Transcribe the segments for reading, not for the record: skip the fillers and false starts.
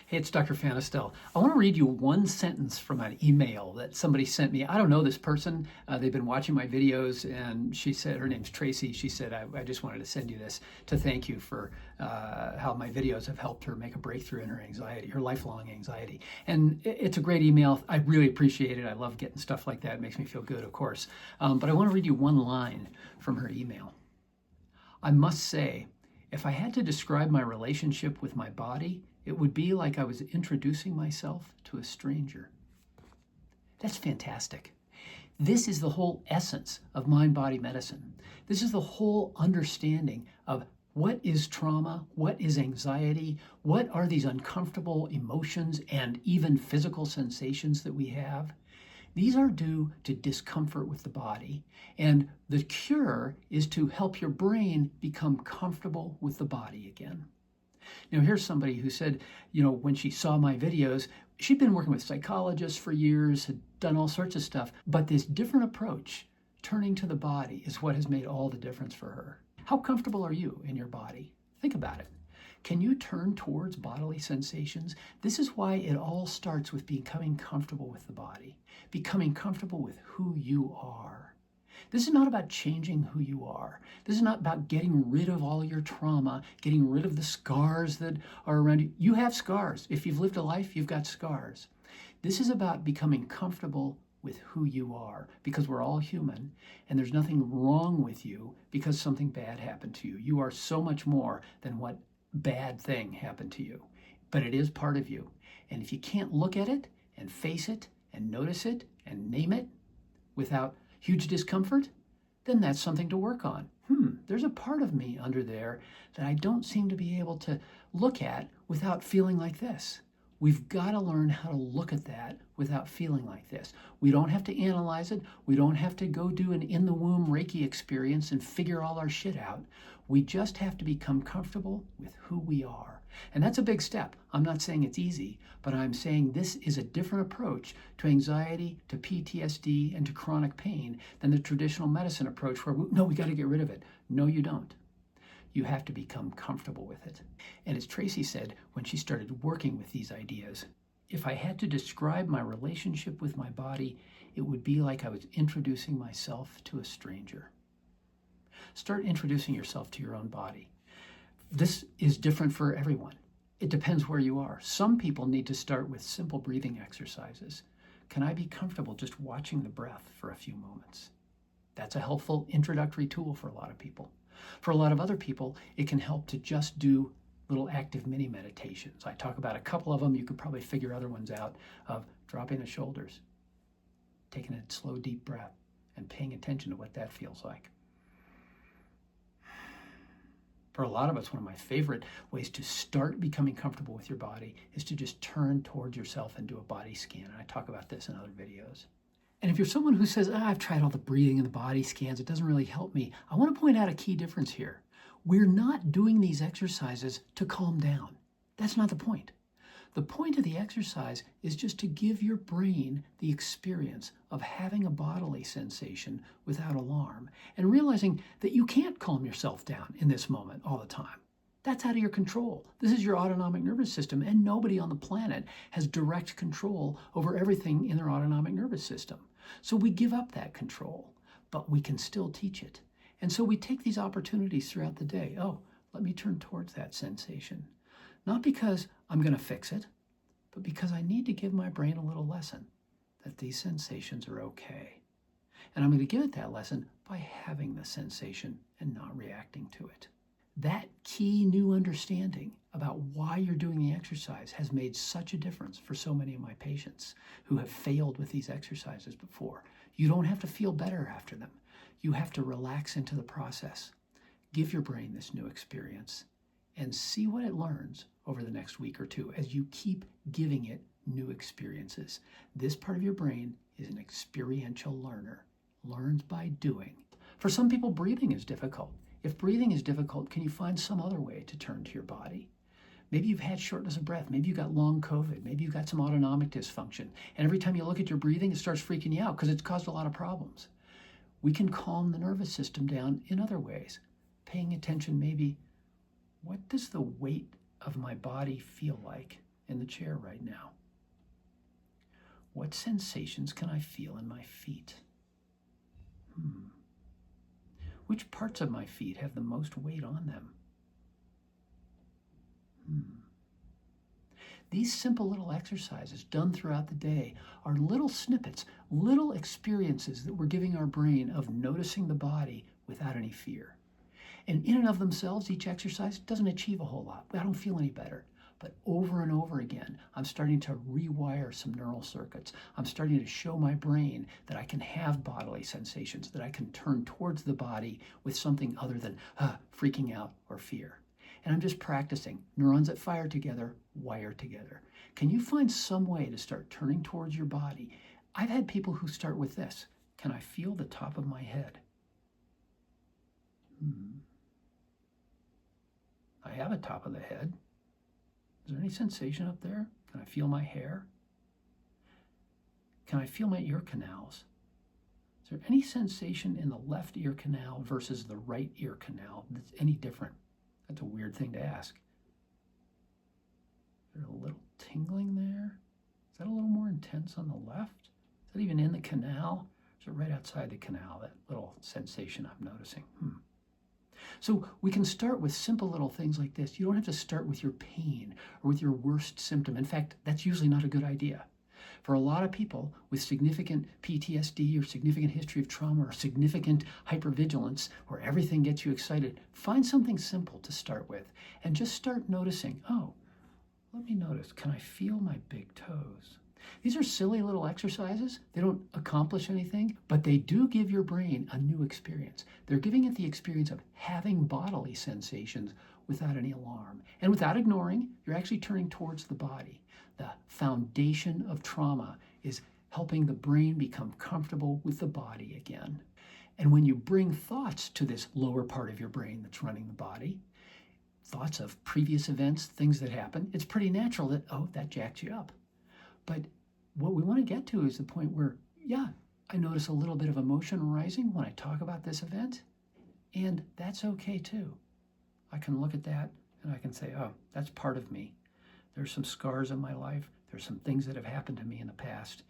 Hey, it's Dr. Fanistel. I want to read you one sentence from an email that somebody sent me. I don't know this person. They've been watching my videos, and she said, her name's Tracy. She said, I just wanted to send you this to thank you for how my videos have helped her make a breakthrough in her anxiety, her lifelong anxiety. And it's a great email. I really appreciate it. I love getting stuff like that. It makes me feel good, of course. But I want to read you one line from her email. I must say, if I had to describe my relationship with my body, it would be like I was introducing myself to a stranger. That's fantastic. This is the whole essence of mind-body medicine. This is the whole understanding of what is trauma, what is anxiety, what are these uncomfortable emotions and even physical sensations that we have. These are due to discomfort with the body, and the cure is to help your brain become comfortable with the body again. Now, here's somebody who said, when she saw my videos, she'd been working with psychologists for years, had done all sorts of stuff, but this different approach, turning to the body, is what has made all the difference for her. How comfortable are you in your body? Think about it. Can you turn towards bodily sensations? This is why it all starts with becoming comfortable with the body, becoming comfortable with who you are. This is not about changing who you are. This is not about getting rid of all your trauma, getting rid of the scars that are around you. You have scars. If you've lived a life, you've got scars. This is about becoming comfortable with who you are, because we're all human, and there's nothing wrong with you because something bad happened to you. You are so much more than what bad thing happened to you, but it is part of you. And if you can't look at it and face it and notice it and name it without huge discomfort, then that's something to work on. There's a part of me under there that I don't seem to be able to look at without feeling like this. We've got to learn how to look at that without feeling like this. We don't have to analyze it. We don't have to go do an in-the-womb Reiki experience and figure all our shit out. We just have to become comfortable with who we are. And that's a big step. I'm not saying it's easy, but I'm saying this is a different approach to anxiety, to PTSD, and to chronic pain than the traditional medicine approach where, we got to get rid of it. No, you don't. You have to become comfortable with it. And as Tracy said when she started working with these ideas, if I had to describe my relationship with my body, it would be like I was introducing myself to a stranger. Start introducing yourself to your own body. This is different for everyone. It depends where you are. Some people need to start with simple breathing exercises. Can I be comfortable just watching the breath for a few moments? That's a helpful introductory tool for a lot of people. For a lot of other people, it can help to just do little active mini meditations. I talk about a couple of them. You could probably figure other ones out, of dropping the shoulders, taking a slow, deep breath, and paying attention to what that feels like. For a lot of us, one of my favorite ways to start becoming comfortable with your body is to just turn towards yourself and do a body scan. And I talk about this in other videos. And if you're someone who says, I've tried all the breathing and the body scans, it doesn't really help me, I want to point out a key difference here. We're not doing these exercises to calm down. That's not the point. The point of the exercise is just to give your brain the experience of having a bodily sensation without alarm and realizing that you can't calm yourself down in this moment all the time. That's out of your control. This is your autonomic nervous system, and nobody on the planet has direct control over everything in their autonomic nervous system. So we give up that control, but we can still teach it. And so we take these opportunities throughout the day. Let me turn towards that sensation. Not because I'm going to fix it, but because I need to give my brain a little lesson that these sensations are okay. And I'm going to give it that lesson by having the sensation and not reacting to it. That key new understanding about why you're doing the exercise has made such a difference for so many of my patients who have failed with these exercises before. You don't have to feel better after them. You have to relax into the process. Give your brain this new experience and see what it learns over the next week or two as you keep giving it new experiences. This part of your brain is an experiential learner, learns by doing. For some people, breathing is difficult. If breathing is difficult, can you find some other way to turn to your body? Maybe you've had shortness of breath. Maybe you got long COVID. Maybe you've got some autonomic dysfunction. And every time you look at your breathing, it starts freaking you out because it's caused a lot of problems. We can calm the nervous system down in other ways. Paying attention maybe, what does the weight of my body feel like in the chair right now? What sensations can I feel in my feet? Which parts of my feet have the most weight on them? These simple little exercises done throughout the day are little snippets, little experiences that we're giving our brain of noticing the body without any fear. And in and of themselves, each exercise doesn't achieve a whole lot. I don't feel any better. But over and over again, I'm starting to rewire some neural circuits. I'm starting to show my brain that I can have bodily sensations, that I can turn towards the body with something other than freaking out or fear. And I'm just practicing. Neurons that fire together, wire together. Can you find some way to start turning towards your body? I've had people who start with this. Can I feel the top of my head? I have a top of the head. Is there any sensation up there? Can I feel my hair? Can I feel my ear canals? Is there any sensation in the left ear canal versus the right ear canal that's any different? That's a weird thing to ask. Is there a little tingling there? Is that a little more intense on the left? Is that even in the canal? Is it right outside the canal, that little sensation I'm noticing? So we can start with simple little things like this. You don't have to start with your pain or with your worst symptom. In fact, that's usually not a good idea. For a lot of people with significant PTSD or significant history of trauma or significant hypervigilance where everything gets you excited, find something simple to start with and just start noticing, let me notice, can I feel my big toes? These are silly little exercises. They don't accomplish anything, but they do give your brain a new experience. They're giving it the experience of having bodily sensations without any alarm. And without ignoring, you're actually turning towards the body. The foundation of trauma is helping the brain become comfortable with the body again. And when you bring thoughts to this lower part of your brain that's running the body, thoughts of previous events, things that happen, it's pretty natural that, that jacked you up. But what we want to get to is the point where, I notice a little bit of emotion rising when I talk about this event, and that's okay too. I can look at that and I can say, that's part of me. There's some scars in my life. There's some things that have happened to me in the past.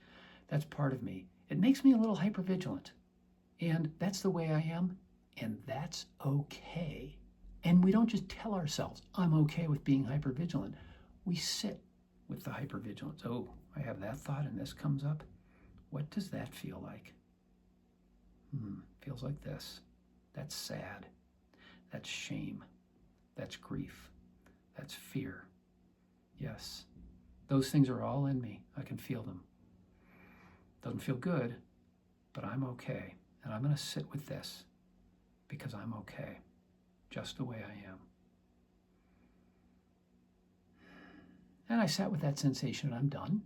That's part of me. It makes me a little hypervigilant, and that's the way I am, and that's okay. And we don't just tell ourselves, I'm okay with being hypervigilant. We sit with the hypervigilance. I have that thought and this comes up. What does that feel like? Feels like this. That's sad. That's shame. That's grief. That's fear. Yes, those things are all in me. I can feel them. Doesn't feel good, but I'm okay. And I'm going to sit with this because I'm okay, just the way I am. And I sat with that sensation and I'm done.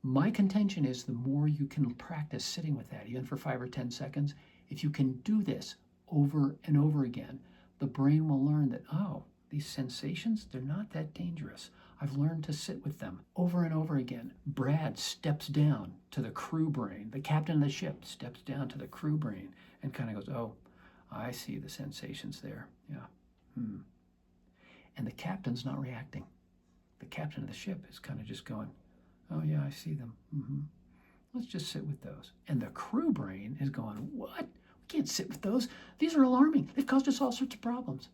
My contention is the more you can practice sitting with that, even for 5 or 10 seconds, if you can do this over and over again, the brain will learn that, these sensations, they're not that dangerous. I've learned to sit with them over and over again. Brad steps down to the crew brain. The captain of the ship steps down to the crew brain and kind of goes, I see the sensations there. And the captain's not reacting. The captain of the ship is kind of just going, I see them. Let's just sit with those. And the crew brain is going, what? We can't sit with those. These are alarming. They've caused us all sorts of problems.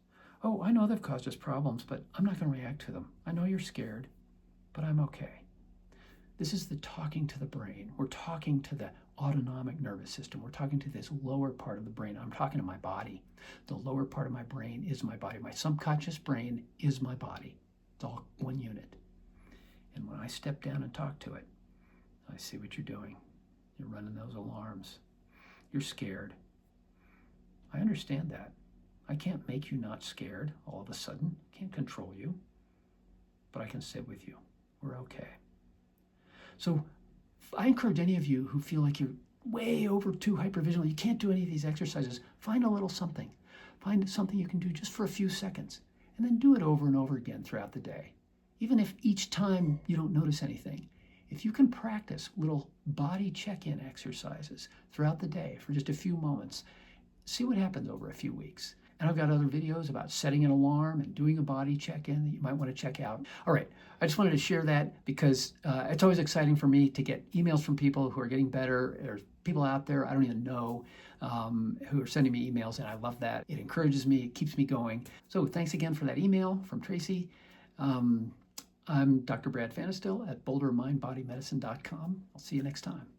I know they've caused us problems, but I'm not going to react to them. I know you're scared, but I'm okay. This is the talking to the brain. We're talking to the autonomic nervous system. We're talking to this lower part of the brain. I'm talking to my body. The lower part of my brain is my body. My subconscious brain is my body. It's all one unit. And when I step down and talk to it, I see what you're doing. You're running those alarms. You're scared. I understand that. I can't make you not scared all of a sudden. I can't control you. But I can sit with you. We're okay. So I encourage any of you who feel like you're way over too hypervigilant, you can't do any of these exercises, find a little something. Find something you can do just for a few seconds. And then do it over and over again throughout the day. Even if each time you don't notice anything, if you can practice little body check-in exercises throughout the day for just a few moments, see what happens over a few weeks. And I've got other videos about setting an alarm and doing a body check-in that you might want to check out. All right, I just wanted to share that because it's always exciting for me to get emails from people who are getting better. There's people out there I don't even know who are sending me emails, and I love that. It encourages me, it keeps me going. So thanks again for that email from Tracy. I'm Dr. Brad Fanistil at BoulderMindBodyMedicine.com. I'll see you next time.